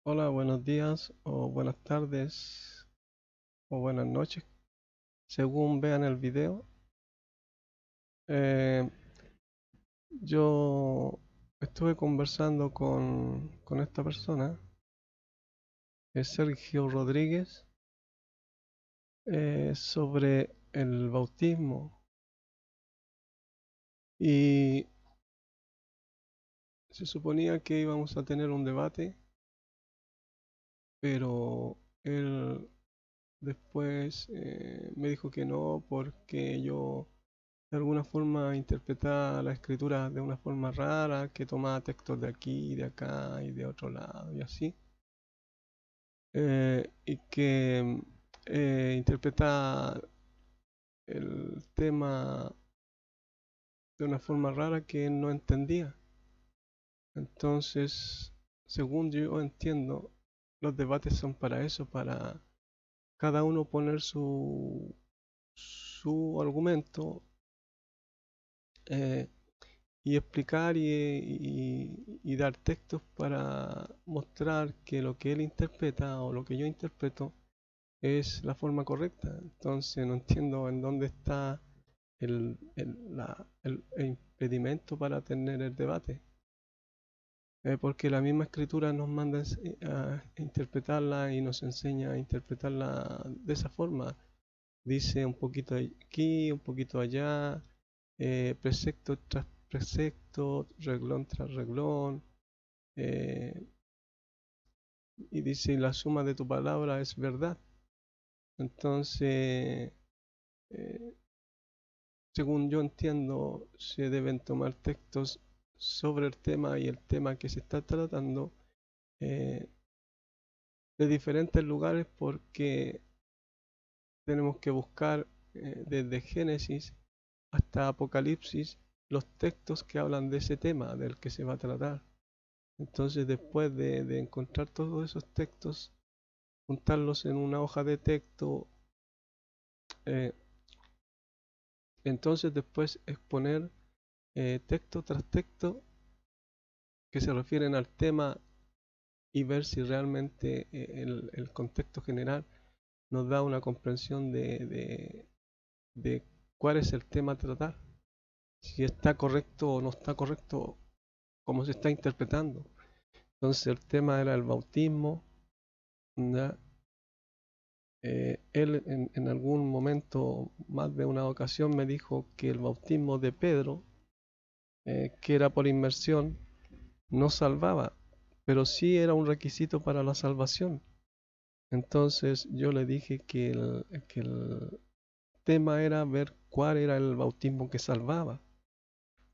Hola, buenos días o buenas tardes o buenas noches, según vean el video. Eh, yo estuve conversando con esta persona, es Sergio Rodríguez, sobre el bautismo y se suponía que íbamos a tener un debate, pero él después me dijo que no porque yo de alguna forma interpretaba la escritura de una forma rara, que tomaba textos de aquí, de acá y de otro lado y así, y que interpretaba el tema de una forma rara que él no entendía. Entonces, según yo entiendo, los debates son para eso, para cada uno poner su argumento, eh, y explicar y dar textos para mostrar que lo que él interpreta o lo que yo interpreto es la forma correcta. Entonces no entiendo en dónde está el impedimento para tener el debate. Porque la misma escritura nos manda a interpretarla y nos enseña a interpretarla de esa forma. Dice un poquito aquí, un poquito allá, precepto tras precepto, reglón tras reglón, eh, y dice la suma de tu palabra es verdad. Entonces, eh, según yo entiendo, se deben tomar textos sobre el tema y el tema que se está tratando, eh, de diferentes lugares, porque tenemos que buscar desde Génesis hasta Apocalipsis los textos que hablan de ese tema del que se va a tratar. Entonces, después de encontrar todos esos textos, juntarlos en una hoja de texto, eh, entonces después exponer texto tras texto que se refieren al tema y ver si realmente el contexto general nos da una comprensión de cuál es el tema a tratar, si está correcto o no está correcto, cómo se está interpretando. Entonces el tema era el bautismo. ¿Ya? Él en algún momento, más de una ocasión, me dijo que el bautismo de Pedro, que era por inmersión, no salvaba, pero sí era un requisito para la salvación. Entonces yo le dije que el tema era ver cuál era el bautismo que salvaba,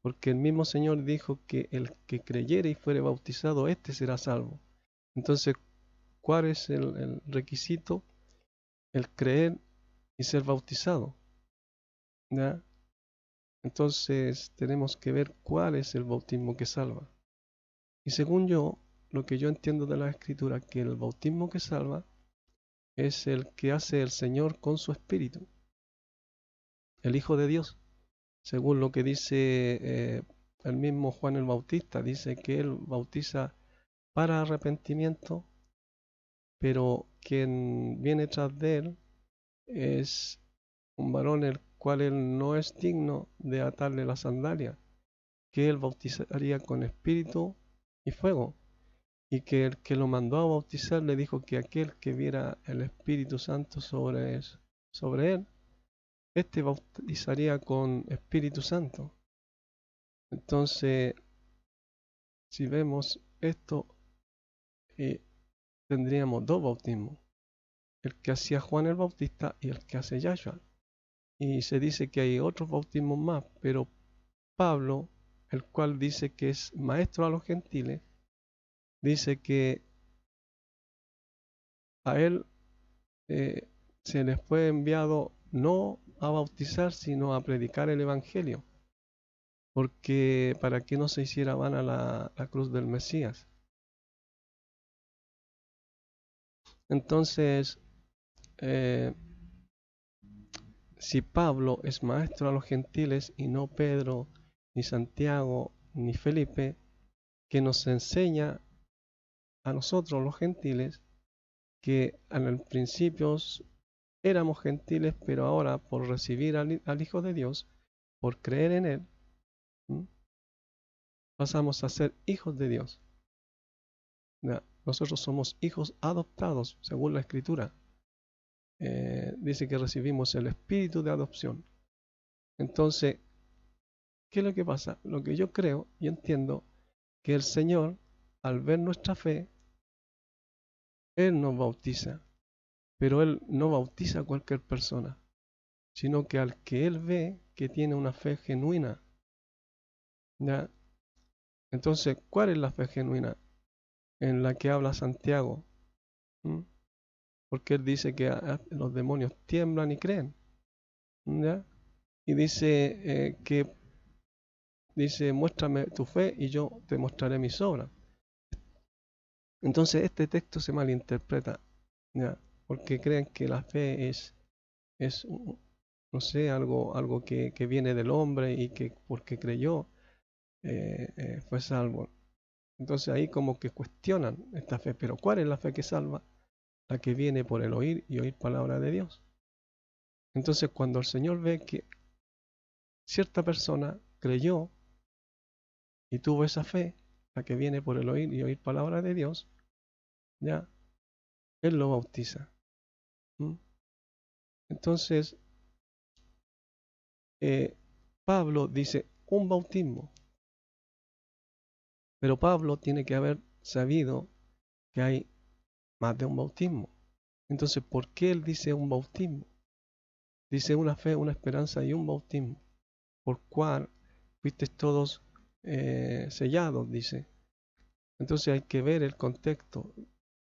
porque el mismo Señor dijo que el que creyere y fuere bautizado, éste será salvo. Entonces, ¿cuál es el requisito? El creer y ser bautizado. ¿Ya? Entonces tenemos que ver cuál es el bautismo que salva. Y según yo, lo que yo entiendo de la escritura, que el bautismo que salva es el que hace el Señor con su espíritu, el Hijo de Dios. Según lo que dice el mismo Juan el Bautista, dice que él bautiza para arrepentimiento, pero quien viene tras de él es un varón el cual él no es digno de atarle la sandalia, que él bautizaría con espíritu y fuego, y que el que lo mandó a bautizar le dijo que aquel que viera el Espíritu Santo sobre él, este bautizaría con Espíritu Santo. Entonces, si vemos esto, eh, tendríamos dos bautismos, el que hacía Juan el Bautista y el que hace Yahshua. Y se dice que hay otros bautismos más, pero Pablo, el cual dice que es maestro a los gentiles, dice que a él eh, se les fue enviado no a bautizar, sino a predicar el Evangelio, porque para que no se hiciera vana la cruz del Mesías. Entonces, eh, si Pablo es maestro a los gentiles y no Pedro, ni Santiago, ni Felipe, que nos enseña a nosotros los gentiles, que en el principio éramos gentiles, pero ahora por recibir al Hijo de Dios, por creer en Él, ¿m? pasamos a ser hijos de Dios. ¿Ya? Nosotros somos hijos adoptados, según la Escritura. Dice que recibimos el espíritu de adopción. Entonces, ¿qué es lo que pasa? Lo que yo creo y entiendo, que el Señor, al ver nuestra fe, Él nos bautiza. Pero Él no bautiza a cualquier persona, sino que al que Él ve que tiene una fe genuina. ¿Ya? Entonces, ¿cuál es la fe genuina? En la que habla Santiago. ¿Mm? Porque Él dice que los demonios tiemblan y creen. ¿Ya? Y dice, muéstrame tu fe y yo te mostraré mis obras. Entonces este texto se malinterpreta, ¿ya? Porque creen que la fe es no sé, algo que viene del hombre y que porque creyó fue salvo. Entonces ahí como que cuestionan esta fe. Pero ¿cuál es la fe que salva? La que viene por el oír y oír palabra de Dios. Entonces cuando el Señor ve que cierta persona creyó y tuvo esa fe, la que viene por el oír y oír palabra de Dios, ya, Él lo bautiza. ¿Mm? Entonces, Pablo dice un bautismo, pero Pablo tiene que haber sabido que hay más de un bautismo. Entonces, ¿por qué él dice un bautismo? Dice una fe, una esperanza y un bautismo, por cual fuisteis todos sellados, dice. Entonces hay que ver el contexto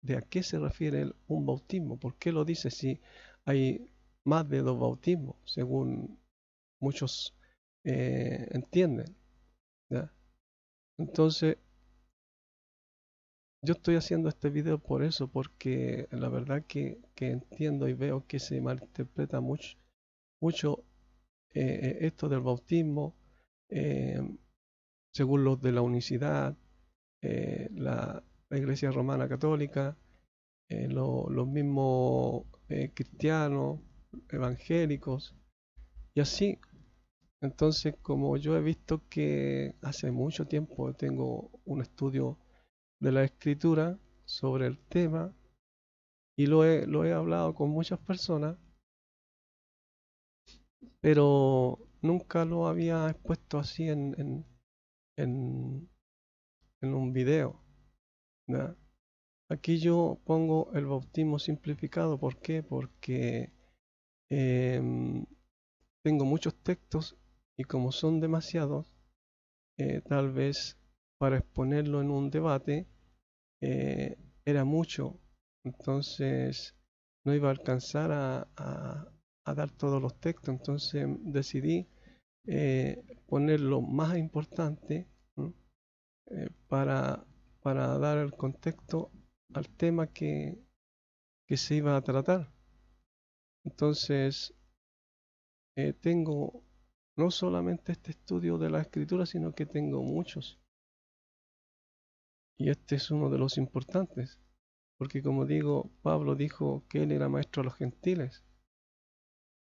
de a qué se refiere un bautismo, por qué lo dice si hay más de dos bautismos, según muchos entienden. ¿Ya? Entonces, yo estoy haciendo este video por eso, porque la verdad que entiendo y veo que se malinterpreta mucho esto del bautismo, eh, según los de la unicidad, la Iglesia Romana Católica, los mismos cristianos, evangélicos, y así. Entonces, como yo he visto que hace mucho tiempo tengo un estudio de la escritura sobre el tema y lo he hablado con muchas personas, pero nunca lo había expuesto así en, en un video. ¿Ya? Aquí yo pongo el bautismo simplificado. ¿Por qué? Porque em, tengo muchos textos y como son demasiados, tal vez para exponerlo en un debate eh, era mucho, entonces no iba a alcanzar a dar todos los textos, entonces decidí poner lo más importante, ¿no? Para, para dar el contexto al tema que se iba a tratar. Entonces tengo no solamente este estudio de la escritura, sino que tengo muchos. Y este es uno de los importantes, porque como digo, Pablo dijo que él era maestro de los gentiles.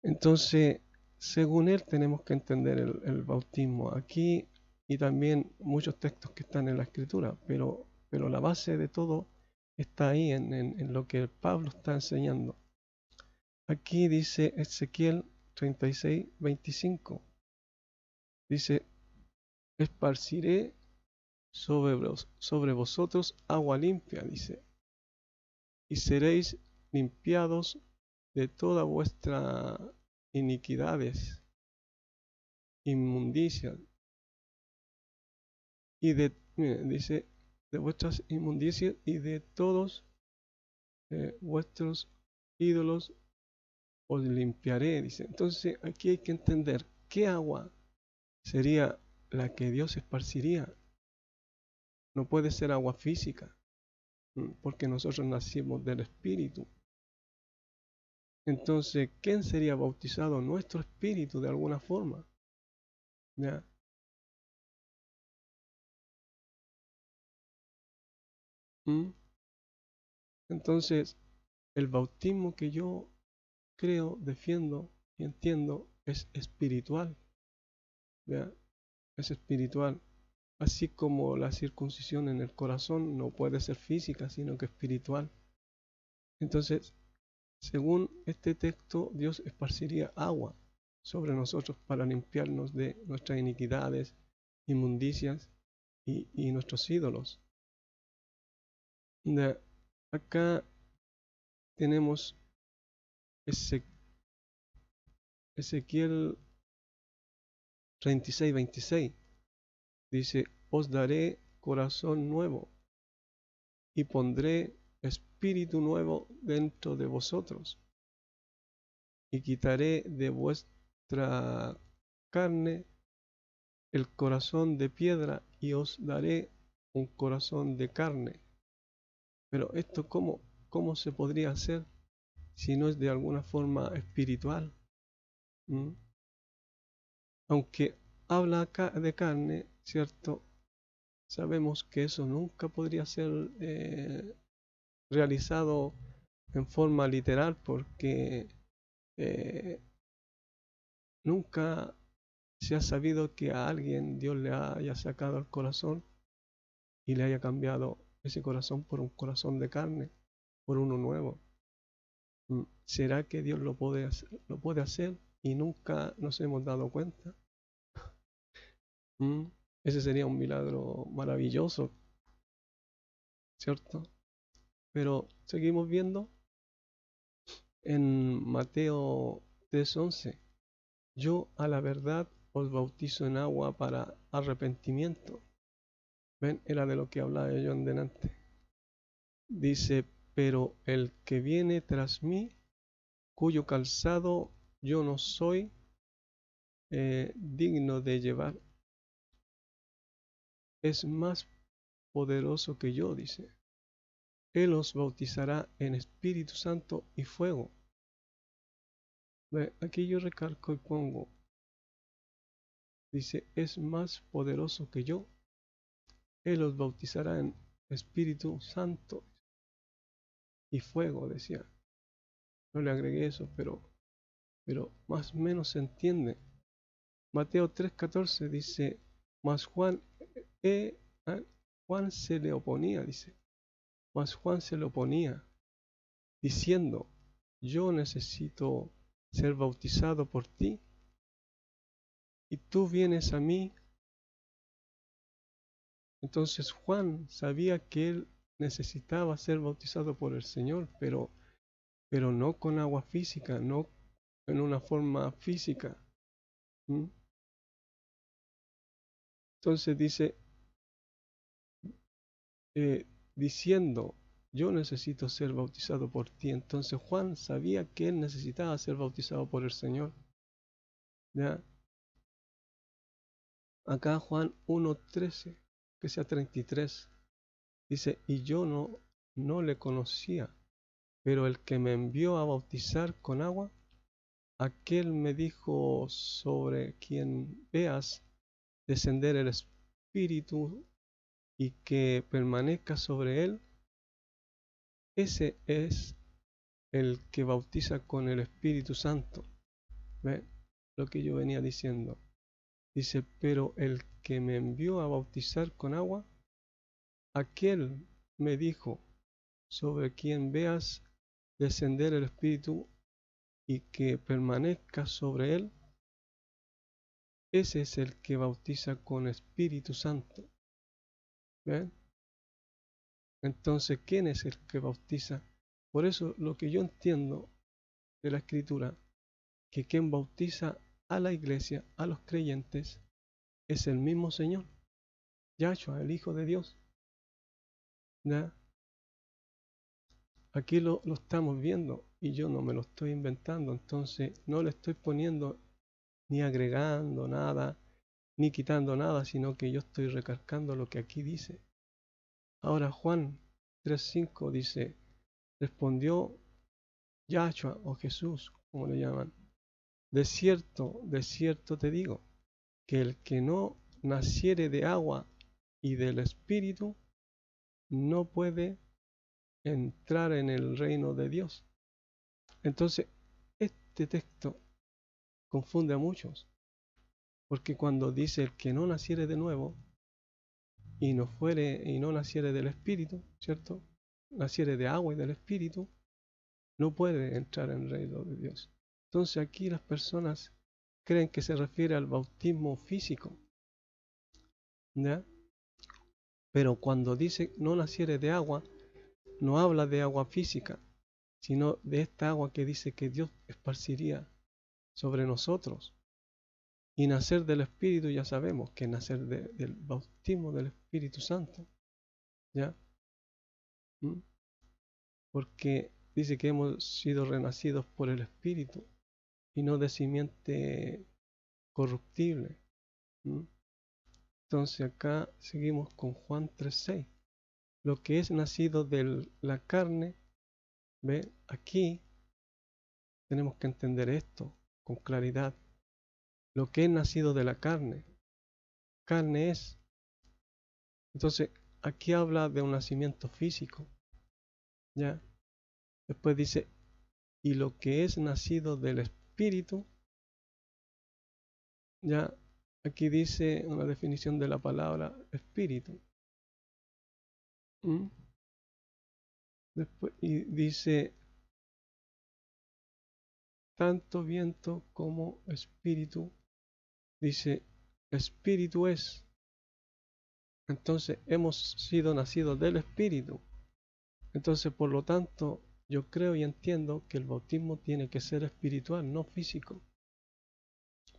Entonces, según él tenemos que entender el bautismo aquí y también muchos textos que están en la escritura, pero la base de todo está ahí en lo que Pablo está enseñando. Aquí dice Ezequiel 36:25, dice, esparciré sobre vosotros agua limpia, dice, y seréis limpiados de todas vuestras iniquidades, inmundicias, y dice, de vuestras inmundicias y de todos vuestros ídolos os limpiaré, dice. Entonces aquí hay que entender qué agua sería la que Dios esparciría. No puede ser agua física, porque nosotros nacimos del Espíritu. Entonces, ¿quién sería bautizado? Nuestro espíritu de alguna forma. ¿Ya? ¿Mm? Entonces, el bautismo que yo creo, defiendo y entiendo es espiritual, ¿ya? Es espiritual. Así como la circuncisión en el corazón no puede ser física, sino que espiritual. Entonces, según este texto, Dios esparciría agua sobre nosotros para limpiarnos de nuestras iniquidades, inmundicias y nuestros ídolos. Acá tenemos Ezequiel 36:26. Dice, os daré corazón nuevo y pondré espíritu nuevo dentro de vosotros y quitaré de vuestra carne el corazón de piedra y os daré un corazón de carne. Pero esto, ¿cómo se podría hacer si no es de alguna forma espiritual? ¿Mm? Aunque habla acá de carne, ¿cierto? Sabemos que eso nunca podría ser realizado en forma literal porque eh, nunca se ha sabido que a alguien Dios le haya sacado el corazón y le haya cambiado ese corazón por un corazón de carne, por uno nuevo. ¿Será que Dios lo puede hacer y nunca nos hemos dado cuenta? Ese sería un milagro maravilloso, ¿cierto? Pero seguimos viendo en Mateo 3:11. Yo a la verdad os bautizo en agua para arrepentimiento. ¿Ven? Era de lo que hablaba yo en delante. Dice, pero el que viene tras mí, cuyo calzado yo no soy digno de llevar, es más poderoso que yo, dice. Él os bautizará en Espíritu Santo y fuego. Aquí yo recalco y pongo, dice, es más poderoso que yo. Él os bautizará en Espíritu Santo y fuego, decía. No le agregué eso, pero más o menos se entiende. Mateo 3:14 dice, mas Juan se le oponía, dice, mas Juan se le oponía, diciendo, yo necesito ser bautizado por ti, y tú vienes a mí. Entonces Juan sabía que él necesitaba ser bautizado por el Señor, pero no con agua física, no en una forma física. Entonces dice, diciendo, yo necesito ser bautizado por ti. Entonces Juan sabía que él necesitaba ser bautizado por el Señor. ¿Ya? Acá Juan 1:13, que sea 33, dice, y yo no le conocía, pero el que me envió a bautizar con agua, aquel me dijo, sobre quien veas descender el Espíritu y que permanezca sobre él, ese es el que bautiza con el Espíritu Santo. ¿Ve? Lo que yo venía diciendo. Dice, pero el que me envió a bautizar con agua, aquel me dijo, sobre quien veas descender el Espíritu y que permanezca sobre él, ese es el que bautiza con Espíritu Santo. ¿Ven? Entonces, ¿quién es el que bautiza? Por eso lo que yo entiendo de la Escritura, que quien bautiza a la iglesia, a los creyentes, es el mismo Señor, Yahshua, el Hijo de Dios. ¿Ya? Aquí lo estamos viendo y yo no me lo estoy inventando, entonces no le estoy poniendo ni agregando nada, ni quitando nada, sino que yo estoy recalcando lo que aquí dice. Ahora Juan 3:5 dice, respondió Yahshua o Jesús, como le llaman, de cierto te digo, que el que no naciere de agua y del Espíritu no puede entrar en el reino de Dios. Entonces, este texto confunde a muchos, porque cuando dice el que no naciere de nuevo y no naciere del Espíritu, ¿cierto? Naciere de agua y del Espíritu, no puede entrar en el reino de Dios. Entonces aquí las personas creen que se refiere al bautismo físico, ¿ya? Pero cuando dice no naciere de agua, no habla de agua física, sino de esta agua que dice que Dios esparciría sobre nosotros. Y nacer del Espíritu ya sabemos que nacer del bautismo del Espíritu Santo, ¿ya? ¿Mm? Porque dice que hemos sido renacidos por el Espíritu y no de simiente corruptible. ¿Mm? Entonces acá seguimos con Juan 3:6. Lo que es nacido de la carne, ¿ve? Aquí tenemos que entender esto con claridad. Lo que es nacido de la carne, carne es. Entonces aquí habla de un nacimiento físico, ¿ya? Después dice, y lo que es nacido del Espíritu, ya aquí dice una definición de la palabra Espíritu. ¿Mm? Después, y dice, tanto viento como espíritu, dice, Espíritu es. Entonces hemos sido nacidos del Espíritu. Entonces, por lo tanto, yo creo y entiendo que el bautismo tiene que ser espiritual, no físico.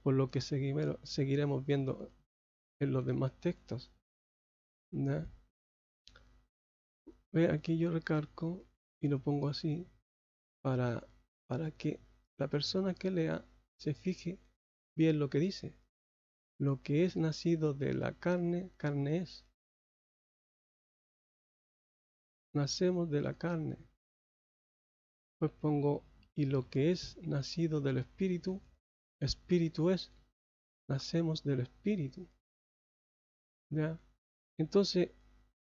Por lo que seguiremos viendo en los demás textos, ¿no? Ve, aquí yo recalco y lo pongo así para, para que la persona que lea se fije bien lo que dice. Lo que es nacido de la carne, carne es. Nacemos de la carne. Pues pongo, y lo que es nacido del Espíritu, Espíritu es. Nacemos del Espíritu, ¿ya? Entonces,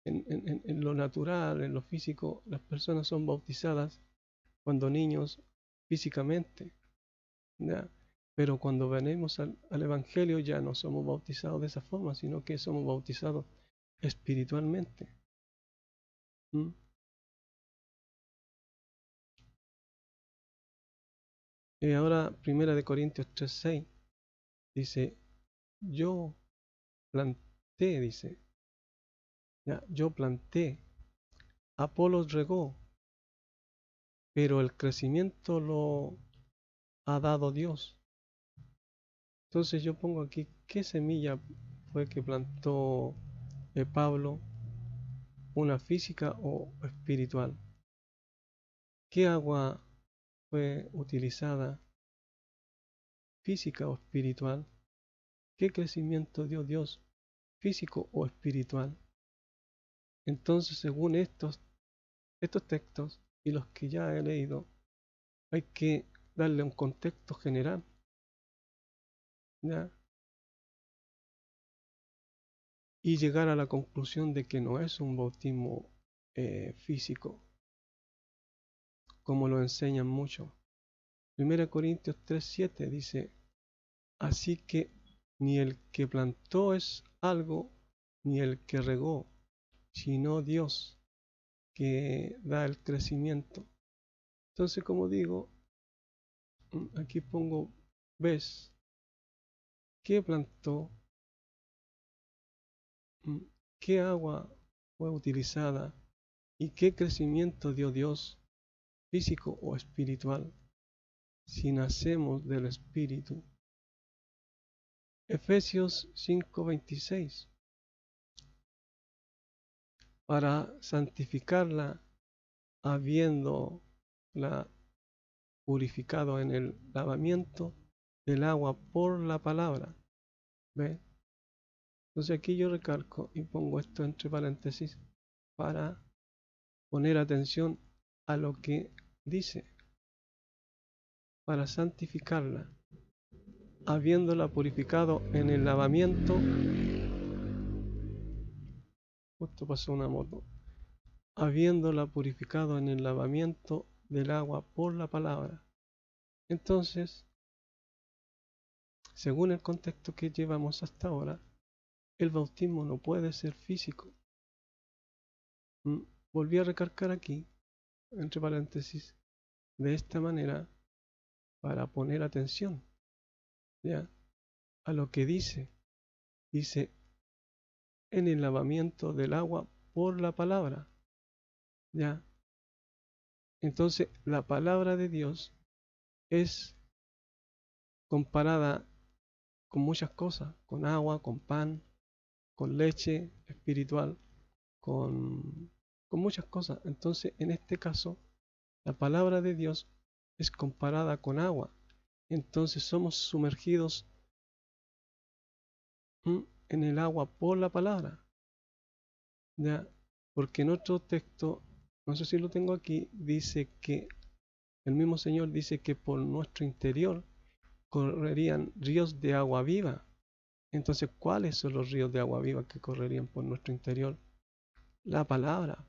en lo natural, en lo físico, las personas son bautizadas cuando niños físicamente, ¿ya? Pero cuando venimos al Evangelio ya no somos bautizados de esa forma, sino que somos bautizados espiritualmente. ¿Mm? Y ahora, 1 Corintios 3:6 dice, yo planté, dice, ¿ya? Yo planté, Apolos regó, pero el crecimiento lo ha dado Dios. Entonces yo pongo aquí, ¿qué semilla fue que plantó Pablo? ¿Una física o espiritual? ¿Qué agua fue utilizada, física o espiritual? ¿Qué crecimiento dio Dios, físico o espiritual? Entonces, según estos textos y los que ya he leído, hay que darle un contexto general, ¿ya? Y llegar a la conclusión de que no es un bautismo físico, como lo enseñan muchos. 1 Corintios 3:7 dice, así que ni el que plantó es algo, ni el que regó, sino Dios que da el crecimiento. Entonces, como digo, aquí pongo, ves, ¿qué plantó? ¿Qué agua fue utilizada? ¿Y qué crecimiento dio Dios, físico o espiritual, si nacemos del Espíritu? Efesios 5:26, para santificarla, habiéndola purificado en el lavamiento del agua por la palabra. ¿Ve? Entonces aquí yo recalco y pongo esto entre paréntesis para poner atención a lo que dice, para santificarla, habiéndola purificado en el lavamiento. Justo pasó una moto. habiéndola purificado en el lavamiento del agua por la palabra. Entonces, según el contexto que llevamos hasta ahora, el bautismo no puede ser físico. Volví a recalcar aquí, entre paréntesis, de esta manera, para poner atención, ¿ya?, a lo que dice. Dice, en el lavamiento del agua por la palabra, ¿ya? Entonces, la palabra de Dios es comparada con muchas cosas, con agua, con pan, con leche espiritual, con, con muchas cosas. Entonces, en este caso, la palabra de Dios es comparada con agua. Entonces somos sumergidos en el agua por la palabra, ¿ya? Porque en otro texto, no sé si lo tengo aquí, dice que el mismo Señor dice que por nuestro interior correrían ríos de agua viva. Entonces, ¿cuáles son los ríos de agua viva que correrían por nuestro interior? La palabra.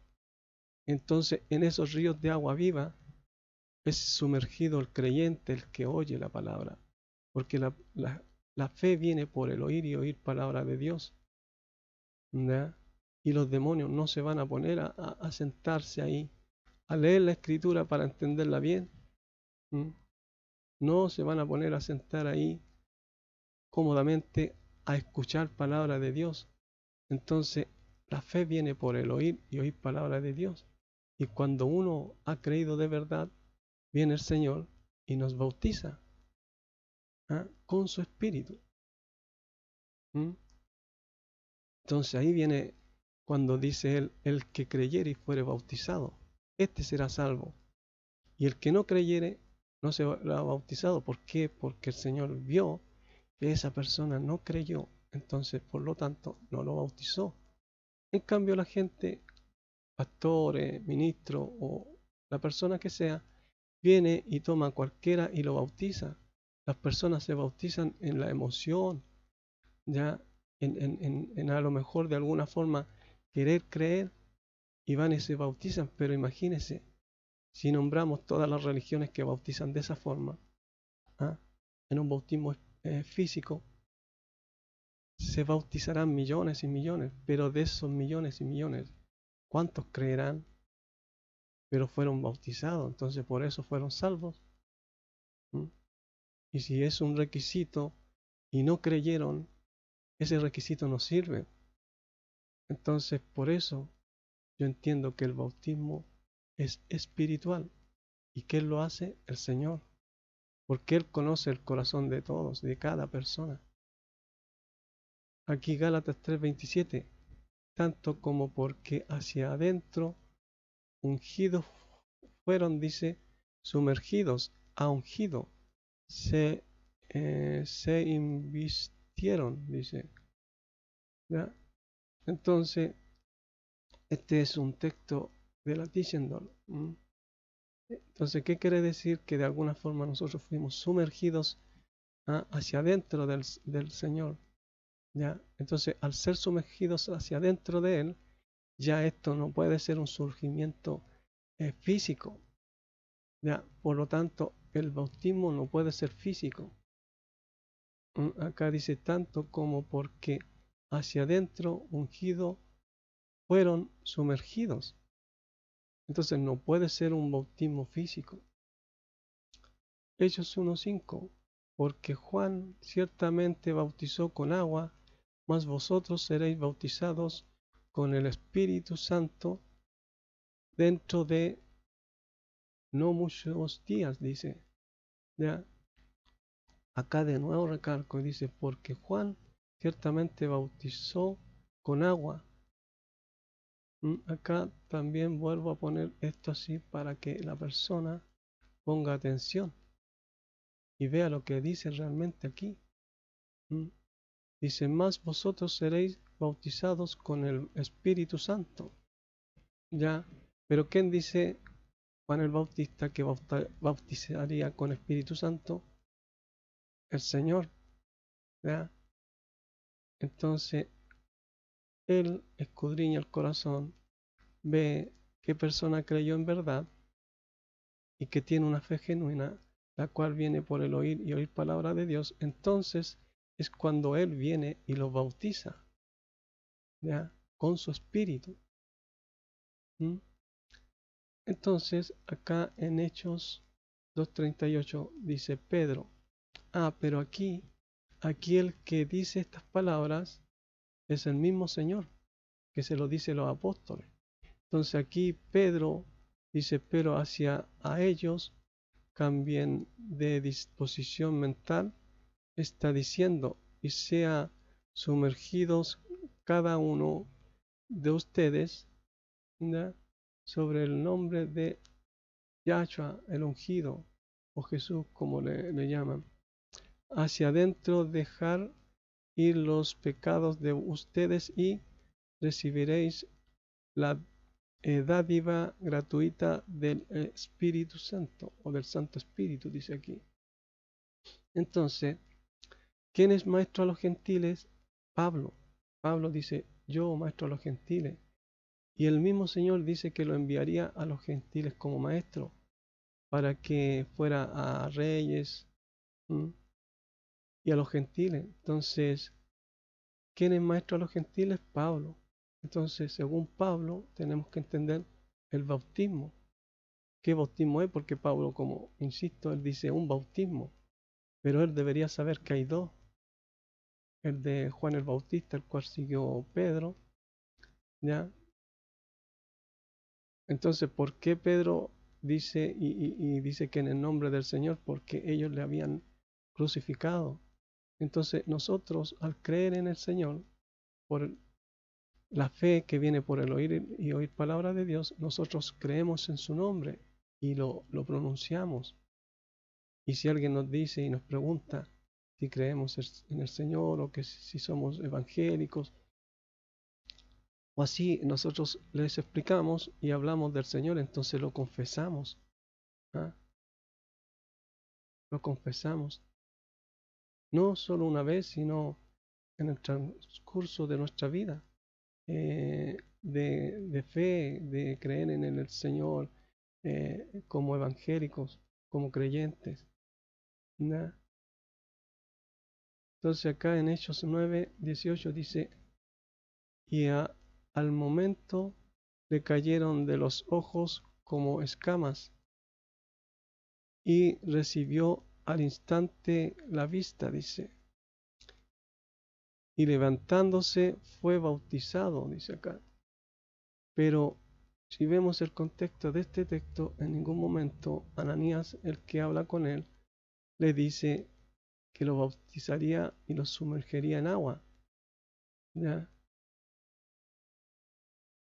Entonces, en esos ríos de agua viva es sumergido el creyente, el que oye la palabra. Porque la fe viene por el oír y oír palabra de Dios, ¿ya? Y los demonios no se van a poner a sentarse ahí, a leer la escritura para entenderla bien. No se van a poner a sentar ahí cómodamente a escuchar palabra de Dios. Entonces, la fe viene por el oír y oír palabra de Dios. Y cuando uno ha creído de verdad, viene el Señor y nos bautiza, ¿ah?, con su espíritu. Entonces ahí viene cuando dice él, el que creyere y fuere bautizado, este será salvo. Y el que no creyere no será bautizado. ¿Por qué? Porque el Señor vio que esa persona no creyó, entonces por lo tanto no lo bautizó. En cambio la gente, pastores, ministros o la persona que sea, viene y toma a cualquiera y lo bautiza. Las personas se bautizan en la emoción, ya en a lo mejor de alguna forma querer creer, y van y se bautizan. Pero imagínense, si nombramos todas las religiones que bautizan de esa forma, ¿ah?, en un bautismo físico, se bautizarán millones y millones, pero de esos millones y millones, ¿cuántos creerán? Pero fueron bautizados, entonces por eso fueron salvos. Y si es un requisito y no creyeron, ese requisito no sirve. Entonces por eso yo entiendo que el bautismo es espiritual. ¿Y quién lo hace? El Señor. Porque Él conoce el corazón de todos, de cada persona. Aquí Gálatas 3:27, tanto como porque hacia adentro ungidos fueron, dice, sumergidos a ungido, se invistieron, dice, ¿ya? Entonces, este es un texto de la Tischendorf. Entonces, ¿qué quiere decir? Que de alguna forma nosotros fuimos sumergidos hacia adentro del Señor, ¿ya? Entonces, al ser sumergidos hacia adentro de Él, ya esto no puede ser un surgimiento físico, ¿ya? Por lo tanto, el bautismo no puede ser físico. Acá dice tanto como porque hacia adentro ungido fueron sumergidos. Entonces no puede ser un bautismo físico. Hechos 1:5, porque Juan ciertamente bautizó con agua, mas vosotros seréis bautizados con el Espíritu Santo dentro de no muchos días, dice. ¿Ya? Acá de nuevo recalco y dice, porque Juan ciertamente bautizó con agua. Acá también vuelvo a poner esto así para que la persona ponga atención y vea lo que dice realmente aquí. Dice, más vosotros seréis bautizados con el Espíritu Santo. ¿Ya? Pero ¿quién dice Juan el Bautista que bautizaría con Espíritu Santo? El Señor. ¿Ya? Entonces, Él escudriña el corazón, ve qué persona creyó en verdad y que tiene una fe genuina, la cual viene por el oír y oír palabra de Dios, entonces es cuando Él viene y los bautiza, ¿ya? Con su espíritu. ¿Mm? Entonces, acá en Hechos 2:38 dice Pedro, pero aquí el que dice estas palabras es el mismo Señor que se lo dice a los apóstoles. Entonces aquí Pedro dice, pero hacia a ellos cambien de disposición mental, está diciendo, y sea sumergidos cada uno de ustedes, ¿ya? Sobre el nombre de Yahshua, el ungido, o Jesús, como le llaman, hacia adentro dejar ir los pecados de ustedes y recibiréis la dádiva gratuita del Espíritu Santo, o del Santo Espíritu, dice aquí. Entonces, ¿quién es maestro a los gentiles? Pablo. Pablo dice, yo maestro a los gentiles. Y el mismo Señor dice que lo enviaría a los gentiles como maestro, para que fuera a reyes, ¿m? Y a los gentiles. Entonces, ¿quién es maestro a los gentiles? Pablo. Entonces, según Pablo, tenemos que entender el bautismo. ¿Qué bautismo es? Porque Pablo, como insisto, él dice un bautismo, pero él debería saber que hay dos. El de Juan el Bautista, el cual siguió Pedro, ¿ya? Entonces, ¿por qué Pedro dice y dice que en el nombre del Señor? Porque ellos le habían crucificado. Entonces, nosotros, al creer en el Señor, por la fe que viene por el oír y oír palabra de Dios, nosotros creemos en su nombre y lo pronunciamos. Y si alguien nos dice y nos pregunta si creemos en el Señor o que si somos evangélicos, o así nosotros les explicamos y hablamos del Señor, entonces lo confesamos. ¿Ah? Lo confesamos. No solo una vez, sino en el transcurso de nuestra vida. De fe, de creer en el Señor como evangélicos, como creyentes. ¿No? Entonces acá en Hechos 9:18 dice, y al momento le cayeron de los ojos como escamas, y recibió al instante la vista, dice, y levantándose fue bautizado, dice acá. Pero si vemos el contexto de este texto, en ningún momento Ananías, el que habla con él, le dice que lo bautizaría y lo sumergería en agua. ¿Ya?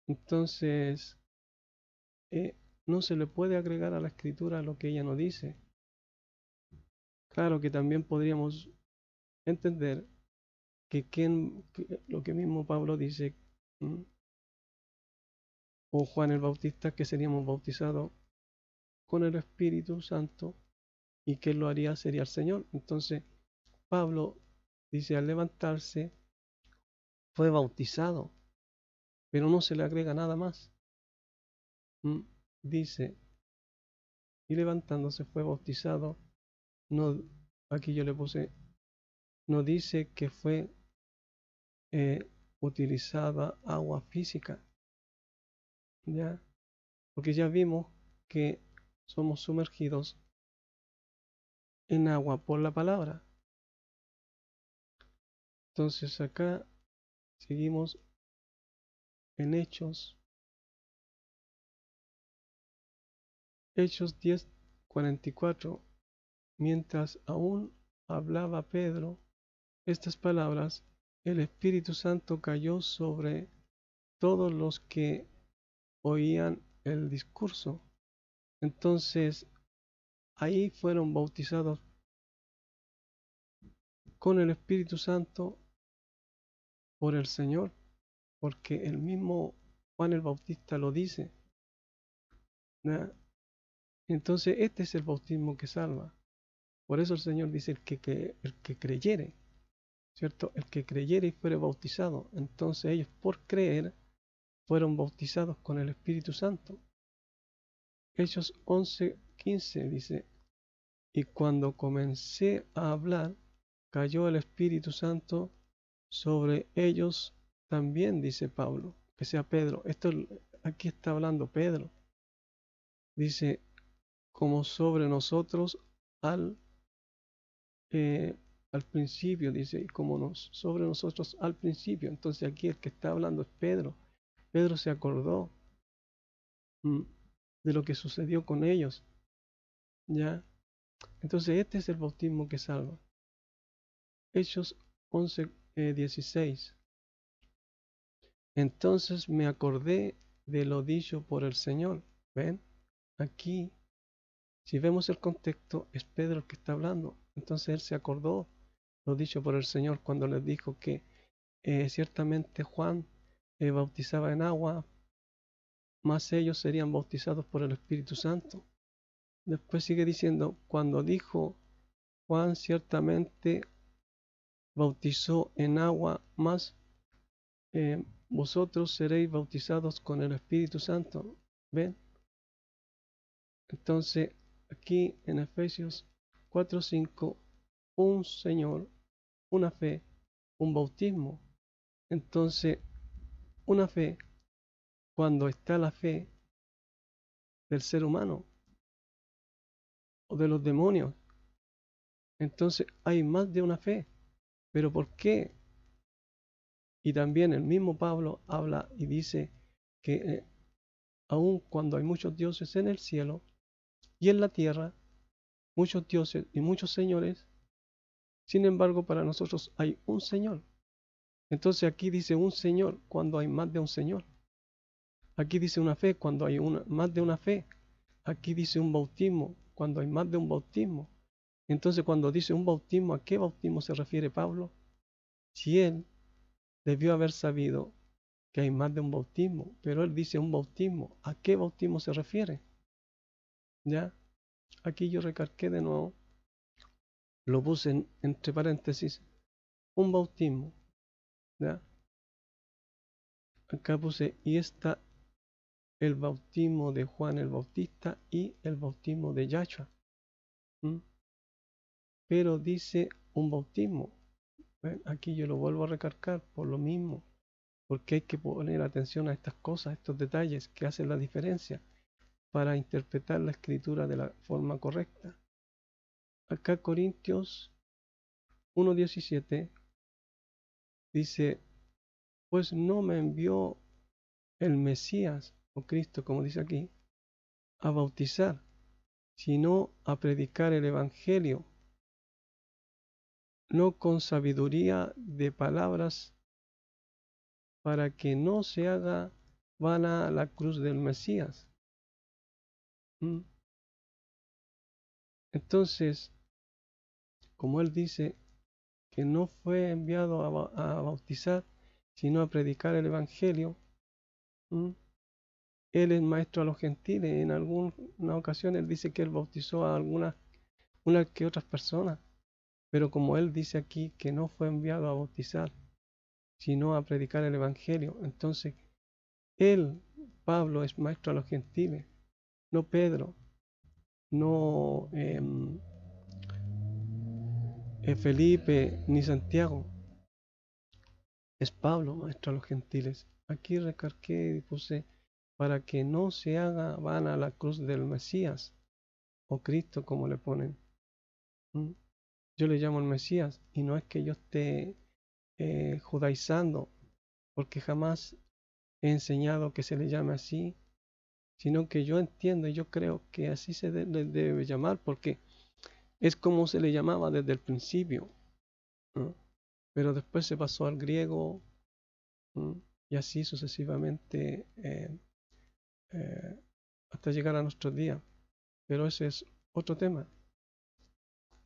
Entonces, no se le puede agregar a la escritura lo que ella no dice. Claro que también podríamos entender que lo que mismo Pablo dice, o Juan el Bautista, que seríamos bautizados con el Espíritu Santo y que lo haría sería el Señor. Entonces, Pablo dice, al levantarse fue bautizado, pero no se le agrega nada más. Dice, y levantándose fue bautizado. No, aquí yo le puse, no dice que fue utilizada agua física, ¿ya? Porque ya vimos que somos sumergidos en agua por la palabra. Entonces acá seguimos en Hechos 10:44. Mientras aún hablaba Pedro estas palabras, el Espíritu Santo cayó sobre todos los que oían el discurso. Entonces ahí fueron bautizados con el Espíritu Santo por el Señor, porque el mismo Juan el Bautista lo dice, ¿ya? Entonces este es el bautismo que salva. Por eso el Señor dice el que creyere, ¿cierto? El que creyere y fuere bautizado. Entonces ellos por creer fueron bautizados con el Espíritu Santo. Hechos 11:15 dice, y cuando comencé a hablar, cayó el Espíritu Santo sobre ellos también, dice Pablo, que sea Pedro. Aquí está hablando Pedro. Dice, como sobre nosotros al, eh, al principio, dice, como sobre nosotros al principio. Entonces aquí el que está hablando es Pedro. Pedro se acordó mm, de lo que sucedió con ellos, ¿ya? Entonces este es el bautismo que salva. Hechos 11:16. Entonces me acordé de lo dicho por el Señor. ¿Ven? Aquí, si vemos el contexto, es Pedro el que está hablando. Entonces él se acordó lo dicho por el Señor cuando les dijo que ciertamente Juan bautizaba en agua, mas ellos serían bautizados por el Espíritu Santo. Después sigue diciendo, cuando dijo Juan ciertamente bautizó en agua, mas vosotros seréis bautizados con el Espíritu Santo. ¿Ven? Entonces, aquí en Efesios 4:5, un Señor, una fe, un bautismo. Entonces, una fe, cuando está la fe del ser humano o de los demonios, entonces hay más de una fe. ¿Pero por qué? Y también el mismo Pablo habla y dice que aun cuando hay muchos dioses en el cielo y en la tierra, muchos dioses y muchos señores, sin embargo para nosotros hay un Señor. Entonces aquí dice un Señor cuando hay más de un Señor. Aquí dice una fe cuando hay más de una fe. Aquí dice un bautismo cuando hay más de un bautismo. Entonces cuando dice un bautismo, ¿a qué bautismo se refiere Pablo? Si él debió haber sabido que hay más de un bautismo, pero él dice un bautismo, ¿a qué bautismo se refiere? ¿Ya? Aquí yo recargué de nuevo, lo puse entre paréntesis, un bautismo. ¿Ya? Acá puse, y está el bautismo de Juan el Bautista y el bautismo de Yahshua. Pero dice un bautismo. ¿Ven? Aquí yo lo vuelvo a recargar por lo mismo, porque hay que poner atención a estas cosas, a estos detalles que hacen la diferencia para interpretar la escritura de la forma correcta. Acá Corintios 1:17 dice, pues no me envió el Mesías, o Cristo como dice aquí, a bautizar, sino a predicar el Evangelio, no con sabiduría de palabras, para que no se haga vana la cruz del Mesías. Entonces, como él dice que no fue enviado a bautizar, sino a predicar el Evangelio, él es maestro a los gentiles. En alguna ocasión él dice que él bautizó a unas que otras personas, pero como él dice aquí que no fue enviado a bautizar, sino a predicar el Evangelio, entonces él, Pablo, es maestro a los gentiles, no Pedro, no Felipe ni Santiago. Es Pablo, maestro a los gentiles. Aquí recargué y puse para que no se haga vana la cruz del Mesías o Cristo como le ponen. Yo le llamo el Mesías y no es que yo esté judaizando, porque jamás he enseñado que se le llame así, sino que yo entiendo y yo creo que así se le debe llamar, porque es como se le llamaba desde el principio, ¿no? Pero después se pasó al griego, y así sucesivamente hasta llegar a nuestros días. Pero ese es otro tema.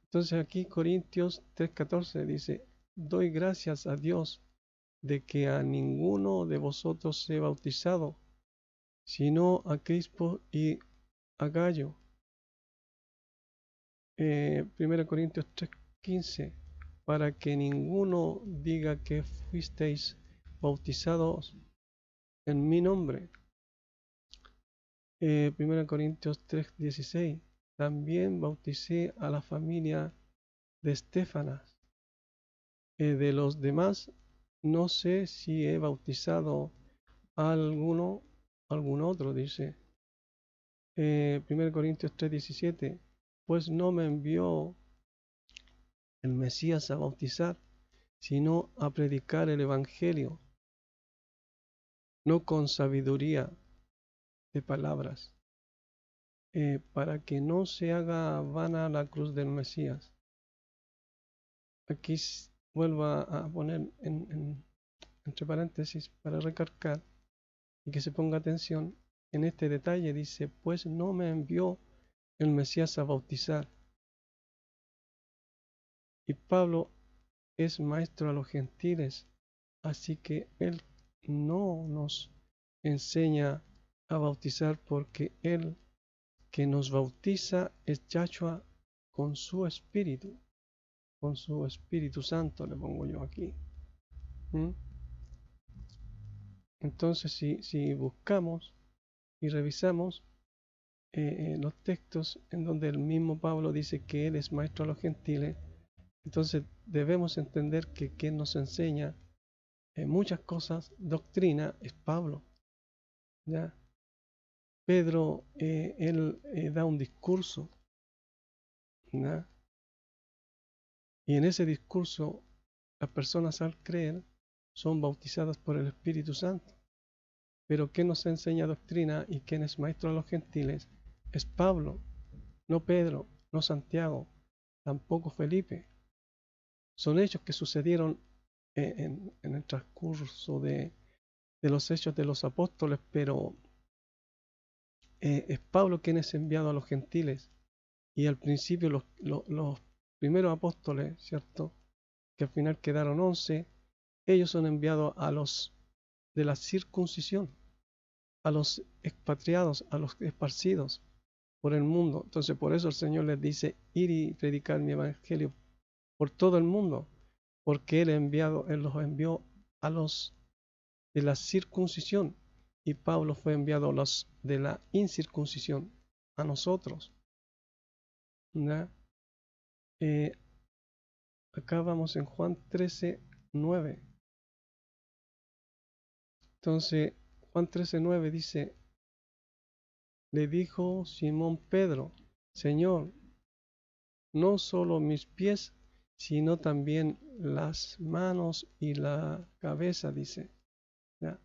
Entonces aquí Corintios 3:14 dice, doy gracias a Dios de que a ninguno de vosotros he bautizado, sino a Crispo y a Gallo. 1 Corintios 3:15, para que ninguno diga que fuisteis bautizados en mi nombre. 1 Corintios 3:16. También bauticé a la familia de Estefanas. De los demás, no sé si he bautizado a algún otro, dice. 1 Corintios 3:17. Pues no me envió el Mesías a bautizar, sino a predicar el Evangelio, no con sabiduría de palabras, para que no se haga vana la cruz del Mesías. Aquí vuelvo a poner entre paréntesis para recalcar y que se ponga atención en este detalle. Dice, pues no me envió el Mesías a bautizar. Y Pablo es maestro a los gentiles, así que él no nos enseña a bautizar, porque él que nos bautiza es Yahshua con su Espíritu Santo, le pongo yo aquí. ¿Mm? Entonces, si buscamos y revisamos los textos en donde el mismo Pablo dice que él es maestro a los gentiles, entonces debemos entender que quien nos enseña muchas cosas, doctrina, es Pablo. ¿Ya? Pedro, él da un discurso, ¿ya? Y en ese discurso las personas al creer son bautizadas por el Espíritu Santo. Pero ¿qué nos enseña doctrina y quién es maestro a los gentiles? Es Pablo, no Pedro, no Santiago, tampoco Felipe. Son hechos que sucedieron en el transcurso de los hechos de los apóstoles, pero es Pablo quien es enviado a los gentiles. Y al principio los primeros apóstoles, ¿cierto? Que al final quedaron 11, ellos son enviados a los de la circuncisión, a los expatriados, a los esparcidos por el mundo. Entonces por eso el Señor les dice, ir y predicar mi evangelio por todo el mundo, porque Él los envió a los de la circuncisión, y Pablo fue enviado a los de la incircuncisión, a nosotros. ¿Ya? Acá vamos en Juan 13:9. Entonces, Juan 13:9 dice, le dijo Simón Pedro, Señor, no solo mis pies, sino también las manos y la cabeza, dice. ¿Ya?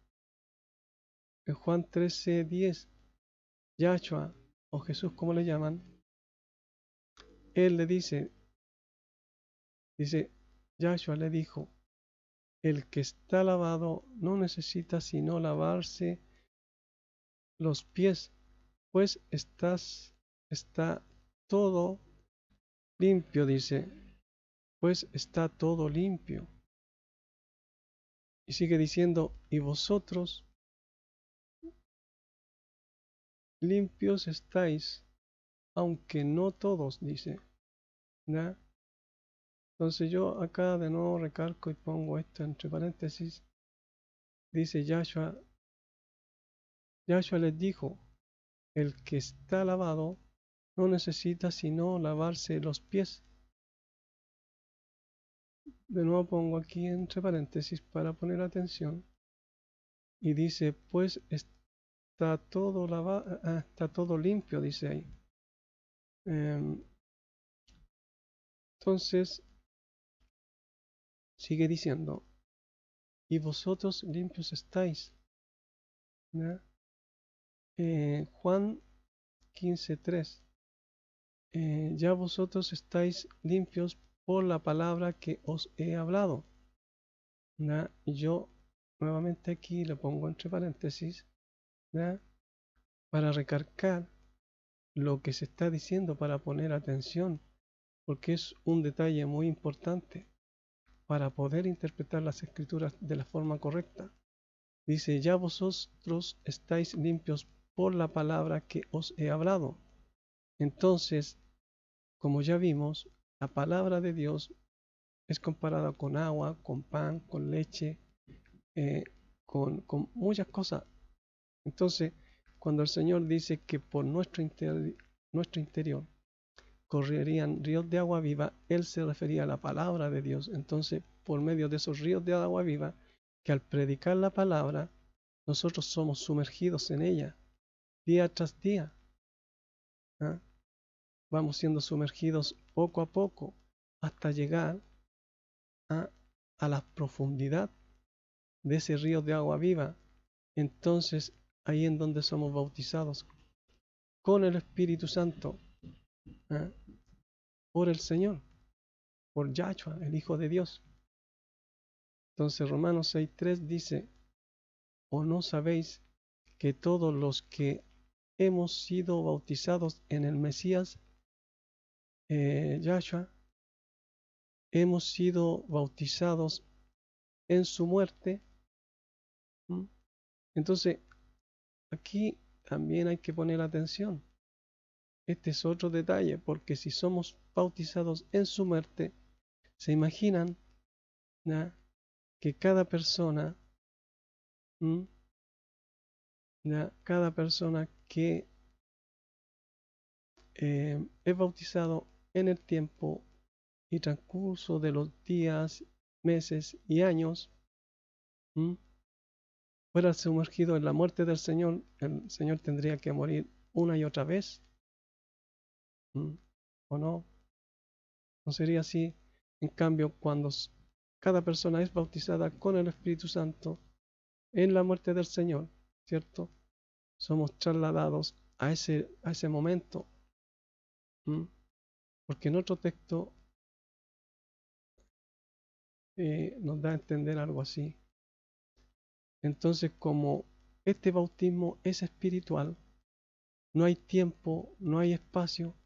En Juan 13:10, Yahshua, o Jesús como le llaman, él le dice, Yahshua le dijo, el que está lavado no necesita sino lavarse los pies, pues está todo limpio, dice, pues está todo limpio. Y sigue diciendo, y vosotros limpios estáis, aunque no todos, dice. ¿Ya? Entonces yo acá de nuevo recalco y pongo esto entre paréntesis. Dice Yahshua les dijo, el que está lavado no necesita sino lavarse los pies. De nuevo pongo aquí entre paréntesis para poner atención. Y dice, pues está todo está todo limpio, dice ahí. Entonces, sigue diciendo, y vosotros limpios estáis. ¿Ya? Juan 15:3. Ya vosotros estáis limpios por la palabra que os he hablado. ¿Ya? Y yo nuevamente aquí le pongo entre paréntesis, ¿ya? Para recalcar lo que se está diciendo, para poner atención, porque es un detalle muy importante para poder interpretar las escrituras de la forma correcta. Dice, ya vosotros estáis limpios por la palabra que os he hablado. Entonces, como ya vimos, la palabra de Dios es comparada con agua, con pan, con leche, con muchas cosas. Entonces, cuando el Señor dice que por nuestro interior correrían ríos de agua viva, Él se refería a la palabra de Dios. Entonces, por medio de esos ríos de agua viva, que al predicar la palabra, nosotros somos sumergidos en ella, día tras día. ¿Ah? Vamos siendo sumergidos poco a poco hasta llegar a la profundidad de ese río de agua viva. Entonces, ahí en donde somos bautizados con el Espíritu Santo, ¿ah? Por el Señor, por Yahshua, el Hijo de Dios. Entonces Romanos 6:3 dice, ¿o no sabéis que todos los que hemos sido bautizados en el Mesías, Yahshua, hemos sido bautizados en su muerte? ¿Mm? Entonces, aquí también hay que poner atención. Este es otro detalle, porque si somos bautizados en su muerte, se imaginan, ¿ya?, que cada persona, ¿ya?, cada persona que es bautizado en el tiempo y transcurso de los días, meses y años, fuera sumergido en la muerte del Señor, el Señor tendría que morir una y otra vez. ¿O no? No sería así. En cambio, cuando cada persona es bautizada con el Espíritu Santo en la muerte del Señor, ¿cierto? Somos trasladados a ese momento. Porque en otro texto nos da a entender algo así. Entonces, como este bautismo es espiritual, no hay tiempo, no hay espacio,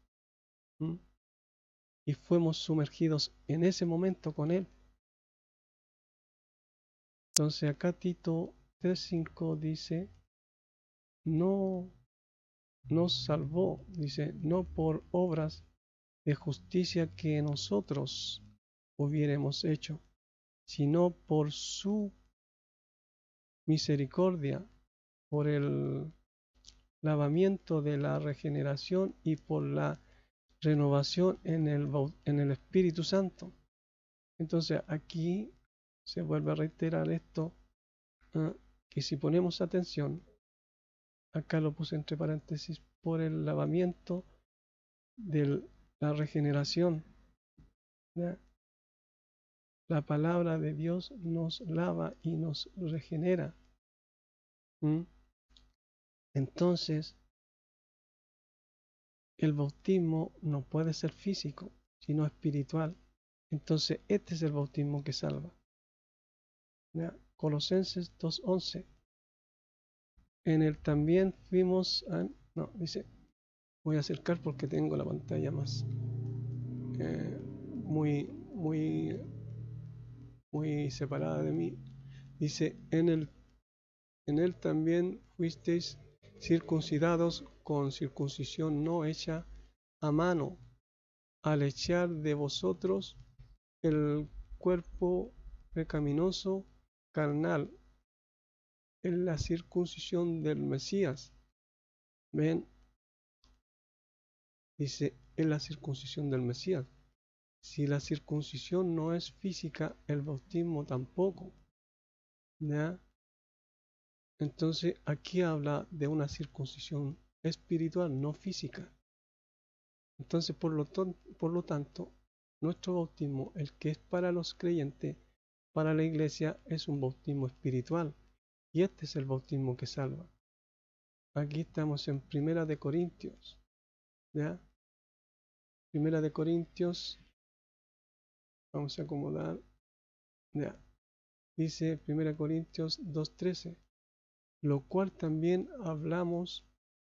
y fuimos sumergidos en ese momento con Él. Entonces acá Tito 3:5 dice, no nos salvó, dice, no por obras de justicia que nosotros hubiéramos hecho, sino por su misericordia, por el lavamiento de la regeneración y por la renovación en el Espíritu Santo. Entonces aquí se vuelve a reiterar esto, que si ponemos atención, acá lo puse entre paréntesis, por el lavamiento de la regeneración, ¿ya? La palabra de Dios nos lava y nos regenera. Entonces, el bautismo no puede ser físico, sino espiritual. Entonces, este es el bautismo que salva. ¿Ya? Colosenses 2:11. En él también fuimos no, dice, voy a acercar porque tengo la pantalla más muy, muy, muy separada de mí. Dice, en él también fuisteis circuncidados con circuncisión no hecha a mano, al echar de vosotros el cuerpo pecaminoso carnal, en la circuncisión del Mesías. Ven, dice, en la circuncisión del Mesías. Si la circuncisión no es física, el bautismo tampoco. ¿Ya? Entonces aquí habla de una circuncisión espiritual, no física. Entonces, por lo tanto, nuestro bautismo, el que es para los creyentes, para la iglesia, es un bautismo espiritual. Y este es el bautismo que salva. Aquí estamos en Primera de Corintios. ¿Ya? Primera de Corintios. Vamos a acomodar. ¿Ya? Dice Primera Corintios 2:13. Lo cual también hablamos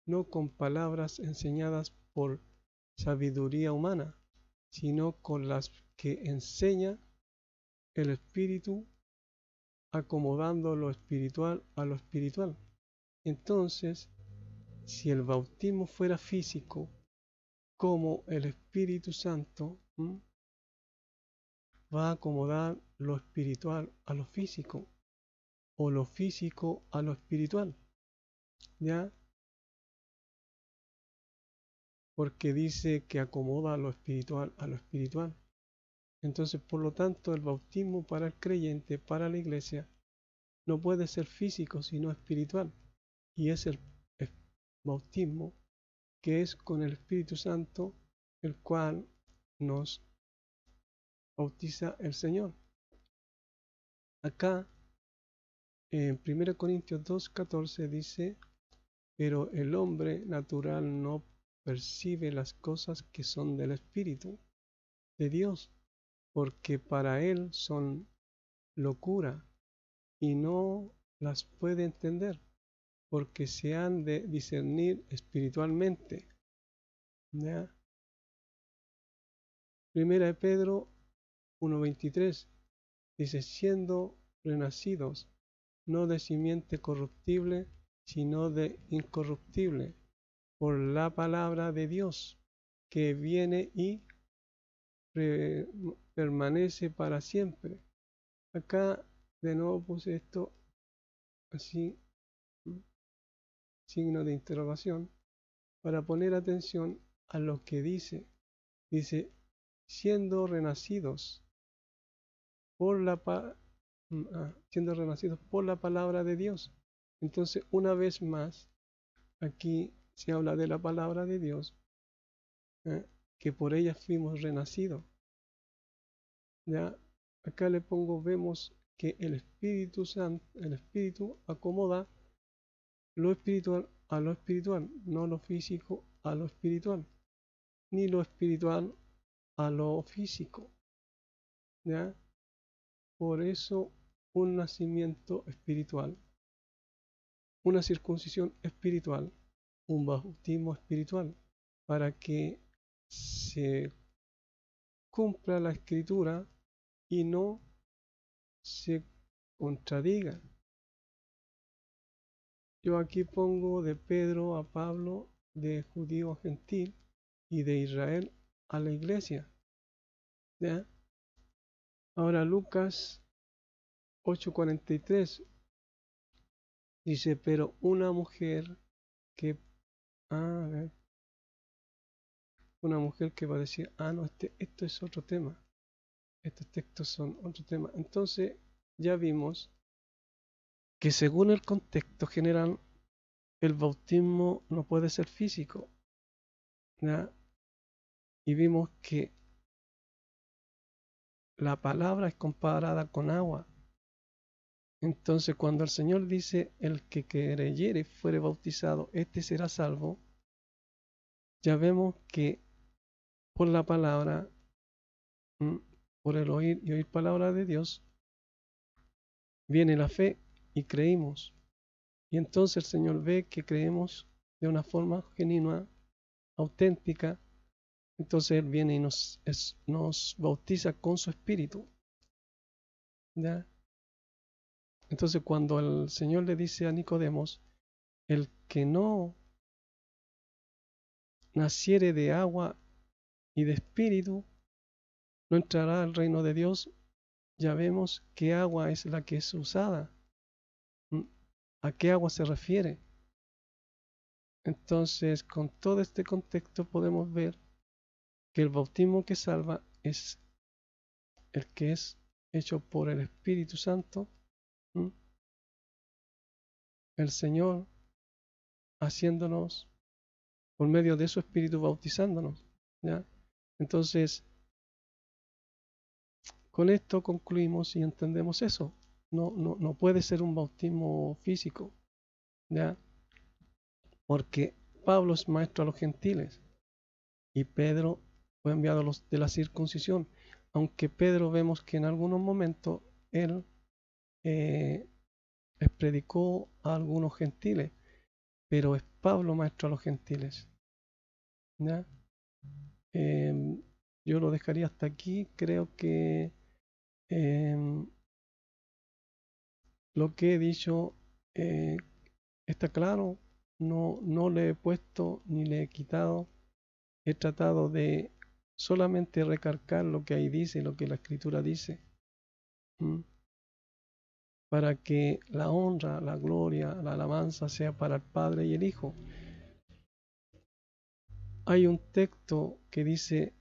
no con palabras enseñadas por sabiduría humana, sino con las que enseña el Espíritu, acomodando lo espiritual a lo espiritual. Entonces, si el bautismo fuera físico, como el Espíritu Santo va a acomodar lo espiritual a lo físico, o lo físico a lo espiritual, ¿ya? porque dice que acomoda lo espiritual a lo espiritual. Entonces, por lo tanto, el bautismo para el creyente, para la iglesia, no puede ser físico, sino espiritual. Y es el bautismo que es con el Espíritu Santo, el cual nos bautiza el Señor. Acá, en 1 Corintios 2:14 dice, pero el hombre natural no percibe las cosas que son del Espíritu de Dios, porque para él son locura y no las puede entender, porque se han de discernir espiritualmente. ¿Ya? Primera de Pedro 1:23 dice, siendo renacidos, no de simiente corruptible, sino de incorruptible, por la palabra de Dios, que viene y permanece para siempre. Acá de nuevo puse esto así, signo de interrogación, para poner atención a lo que dice. Dice, siendo renacidos por siendo renacidos por la palabra de Dios. Entonces, una vez más, aquí se habla de la palabra de Dios, que por ella fuimos renacidos. Ya, acá le pongo, vemos que el Espíritu Santo, el Espíritu acomoda lo espiritual a lo espiritual, no lo físico a lo espiritual, ni lo espiritual a lo físico. ¿Ya? Por eso un nacimiento espiritual, una circuncisión espiritual, un bautismo espiritual, para que se cumpla la escritura y no se contradiga. Yo aquí pongo de Pedro a Pablo, de judío a gentil y de Israel a la iglesia. ¿Ya? Ahora Lucas 8:43 dice, pero una mujer que, a ver, una mujer que va a decir, no, esto es otro tema, estos textos son otro tema. Entonces ya vimos que según el contexto general, el bautismo no puede ser físico, ¿ya? Y vimos que la palabra es comparada con agua. Entonces cuando el Señor dice, el que creyere y fuere bautizado, este será salvo, ya vemos que por la palabra, por el oír y oír palabra de Dios, viene la fe y creímos. Y entonces el Señor ve que creemos de una forma genuina, auténtica. Entonces Él viene y nos bautiza con su espíritu. ¿Ya? Entonces cuando el Señor le dice a Nicodemos, el que no naciere de agua y de espíritu, no entrará al reino de Dios, ya vemos qué agua es la que es usada. ¿A qué agua se refiere? Entonces, con todo este contexto podemos ver que el bautismo que salva es el que es hecho por el Espíritu Santo, el Señor haciéndonos por medio de su Espíritu bautizándonos. ¿Ya? Entonces, con esto concluimos y entendemos eso. No puede ser un bautismo físico, ¿ya? Porque Pablo es maestro a los gentiles y Pedro fue enviado a los de la circuncisión, aunque Pedro vemos que en algunos momentos él les predicó a algunos gentiles, pero es Pablo maestro a los gentiles. ¿Ya? Yo lo dejaría hasta aquí. Creo que lo que he dicho está claro. No le he puesto ni le he quitado. He tratado de solamente recalcar lo que ahí dice, lo que la escritura dice, para que la honra, la gloria, la alabanza sea para el Padre y el Hijo. hay un texto que dice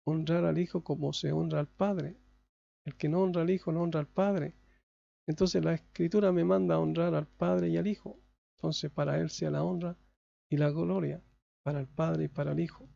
honrar al Hijo como se honra al Padre. El que no honra al Hijo no honra al Padre. Entonces la Escritura me manda a honrar al Padre y al Hijo. Entonces para Él sea la honra y la gloria, para el Padre y para el Hijo.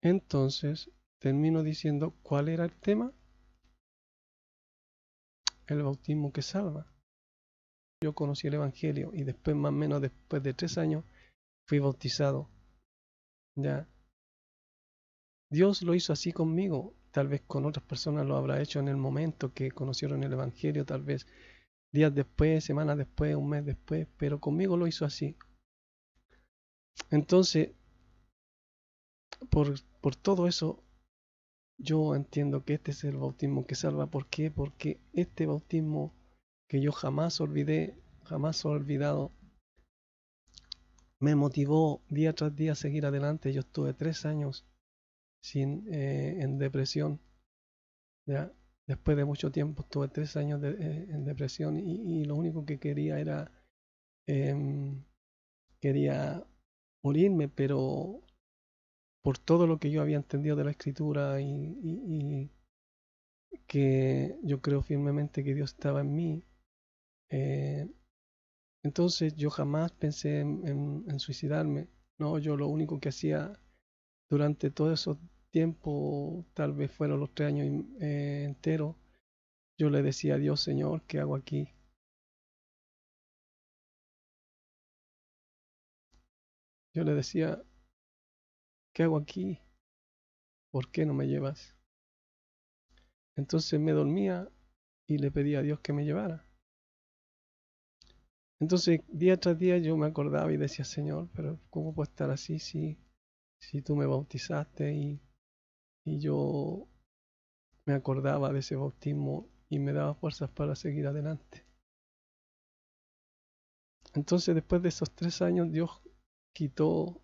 Entonces termino diciendo cuál era el tema, el bautismo que salva. Yo conocí el Evangelio y después, más o menos después de 3 años, fui bautizado. Ya, Dios lo hizo así conmigo. Tal vez con otras personas lo habrá hecho en el momento que conocieron el Evangelio, tal vez días después, semanas después, un mes después, pero conmigo lo hizo así. Entonces, por todo eso, yo entiendo que este es el bautismo que salva. ¿Por qué? Porque este bautismo que yo jamás olvidé, jamás he olvidado, me motivó día tras día a seguir adelante. Yo estuve 3 años en depresión, ¿ya? Después de mucho tiempo estuve 3 años en depresión y lo único que quería era, em, quería morirme, pero por todo lo que yo había entendido de la escritura y que yo creo firmemente que Dios estaba en mí, eh, entonces yo jamás pensé en suicidarme. No, yo lo único que hacía durante todo ese tiempo, tal vez fueron los 3 años enteros, yo le decía a Dios, Señor, ¿qué hago aquí? Yo le decía, ¿qué hago aquí? ¿Por qué no me llevas? Entonces me dormía y le pedía a Dios que me llevara. Entonces día tras día yo me acordaba y decía, Señor, pero ¿cómo puedo estar así si tú me bautizaste y yo me acordaba de ese bautismo y me daba fuerzas para seguir adelante? Entonces después de esos 3 años Dios quitó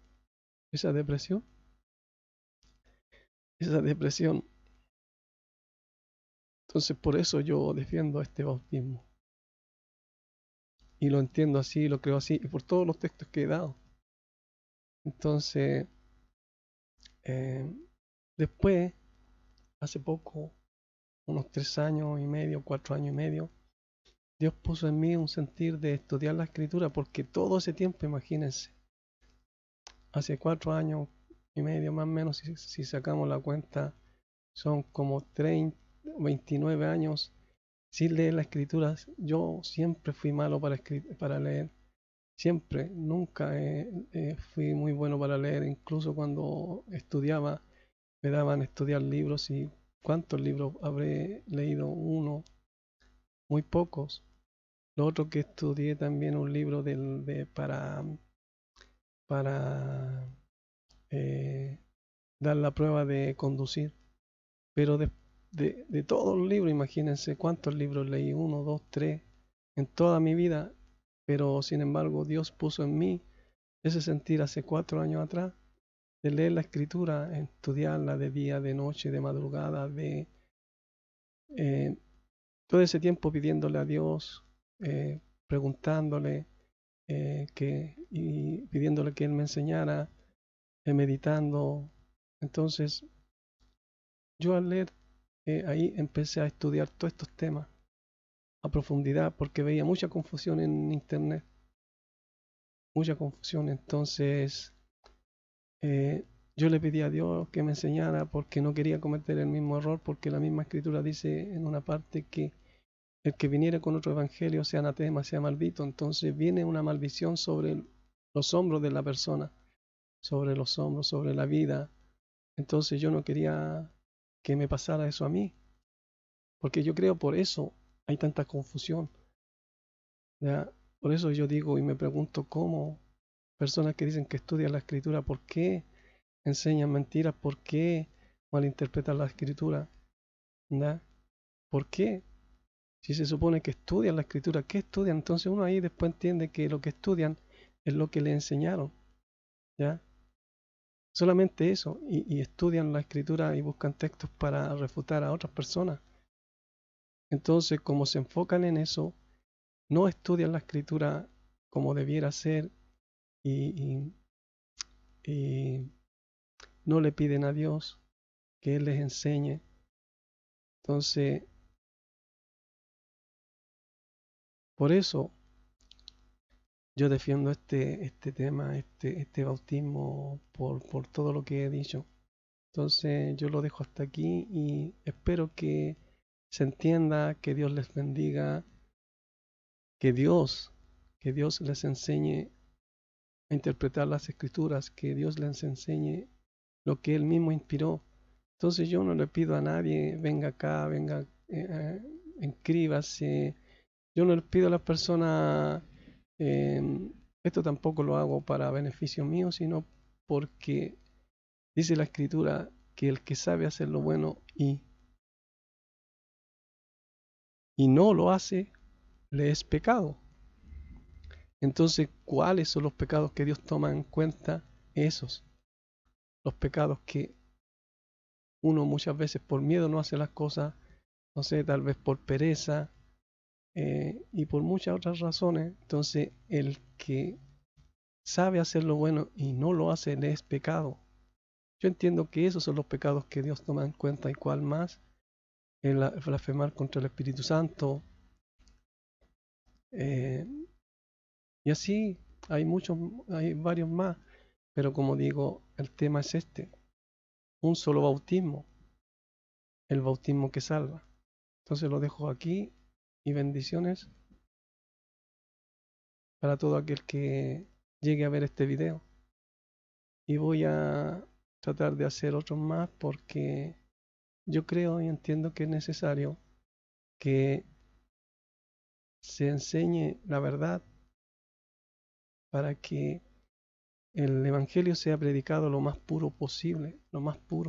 esa depresión. Esa depresión. Entonces por eso yo defiendo este bautismo. Y lo entiendo así, lo creo así, y por todos los textos que he dado. Entonces, eh, después, hace poco, unos 3 años y medio, 4 años y medio, Dios puso en mí un sentir de estudiar la escritura, porque todo ese tiempo, imagínense, hace 4 años y medio más o menos, si sacamos la cuenta, son como 30, 29 años sin leer la escritura. Yo siempre fui malo para leer, siempre, nunca fui muy bueno para leer, incluso cuando estudiaba me daban a estudiar libros y ¿cuántos libros habré leído? Uno, muy pocos. Lo otro que estudié también un libro para eh, dar la prueba de conducir. Pero de todos los libros, imagínense cuántos libros leí, uno, dos, tres, en toda mi vida. Pero sin embargo Dios puso en mí ese sentir hace 4 años atrás de leer la escritura, estudiarla de día, de noche, de madrugada, eh, todo ese tiempo pidiéndole a Dios, preguntándole y pidiéndole que Él me enseñara, meditando. Entonces yo al leer ahí empecé a estudiar todos estos temas a profundidad porque veía mucha confusión en internet, mucha confusión. Entonces yo le pedí a Dios que me enseñara porque no quería cometer el mismo error, porque la misma escritura dice en una parte que el que viniera con otro evangelio sea anatema, sea maldito. Entonces viene una maldición sobre los hombros de la persona, sobre los hombros, sobre la vida. Entonces yo no quería que me pasara eso a mí, porque yo creo por eso hay tanta confusión, ¿ya? Por eso yo digo y me pregunto cómo personas que dicen que estudian la escritura, ¿por qué enseñan mentiras? ¿Por qué malinterpretan la escritura? ¿Ya? ¿Por qué? Si se supone que estudian la escritura, ¿qué estudian? Entonces uno ahí después entiende que lo que estudian es lo que le enseñaron, ¿ya? Solamente eso, y estudian la escritura y buscan textos para refutar a otras personas. Entonces, como se enfocan en eso, no estudian la escritura como debiera ser y, y no le piden a Dios que Él les enseñe. Entonces, por eso yo defiendo este tema, este bautismo por todo lo que he dicho. Entonces yo lo dejo hasta aquí y espero que se entienda, que Dios les bendiga, que Dios les enseñe a interpretar las escrituras, que Dios les enseñe lo que Él mismo inspiró. Entonces yo no le pido a nadie, venga acá, venga, inscríbase. Yo no le pido a las personas, eh, esto tampoco lo hago para beneficio mío, sino porque dice la escritura que el que sabe hacer lo bueno y no lo hace, le es pecado. Entonces, ¿cuáles son los pecados que Dios toma en cuenta? Esos, los pecados que uno muchas veces por miedo no hace las cosas, no sé, tal vez por pereza y por muchas otras razones. Entonces, el que sabe hacer lo bueno y no lo hace, le es pecado. Yo entiendo que esos son los pecados que Dios toma en cuenta y cuál más, el blasfemar contra el Espíritu Santo. Eh, y así hay varios más, pero como digo, el tema es este, un solo bautismo, el bautismo que salva. Entonces lo dejo aquí y bendiciones para todo aquel que llegue a ver este video. Y voy a tratar de hacer otros más porque yo creo y entiendo que es necesario que se enseñe la verdad para que el Evangelio sea predicado lo más puro posible, lo más puro.